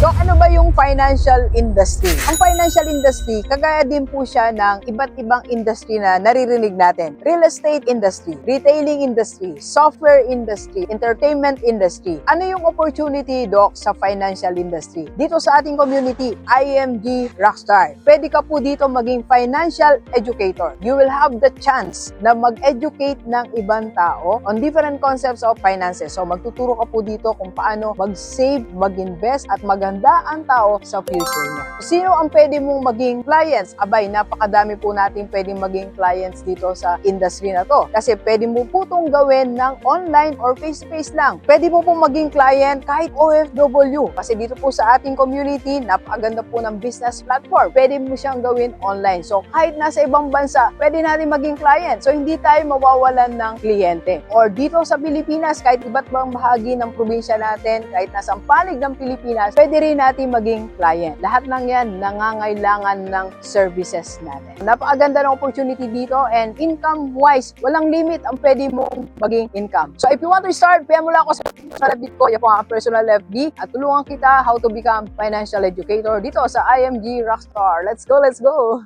So ano ba yung financial industry? Ang financial industry, kagaya din po siya ng iba't ibang industry na naririnig natin. Real estate industry, retailing industry, software industry, entertainment industry. Ano yung opportunity, Doc, sa financial industry? Dito sa ating community, IMG Rockstar. Pwede ka po dito maging financial educator. You will have the chance na mag-educate ng ibang tao on different concepts of finances. So magtuturo ka po dito kung paano mag-save, mag-invest at maganda ang tao sa future niya. Sino ang pwede mong maging clients? Abay, napakadami po natin pwedeng maging clients dito sa industry na to. Kasi pwede mo po itong gawin ng online or face-to-face lang. Pwede mo po maging client kahit OFW. Kasi dito po sa ating community, napakaganda po ng business platform. Pwede mo siyang gawin online. So kahit nasa ibang bansa, pwede natin maging client. So hindi tayo mawawalan ng kliyente. Or dito sa Pilipinas, kahit iba't ibang bahagi ng probinsya natin, kahit nasa panig ng Pilipinas, pwede rin natin maging client. Lahat ng yan nangangailangan ng services natin. Napakaganda ng opportunity dito and income-wise, walang limit ang pwede mong maging income. So if you want to start, PM mo lang ako sa personal FB ko, yan po ang personal FB at tulungan kita how to become financial educator dito sa IMG Rockstar. Let's go, let's go!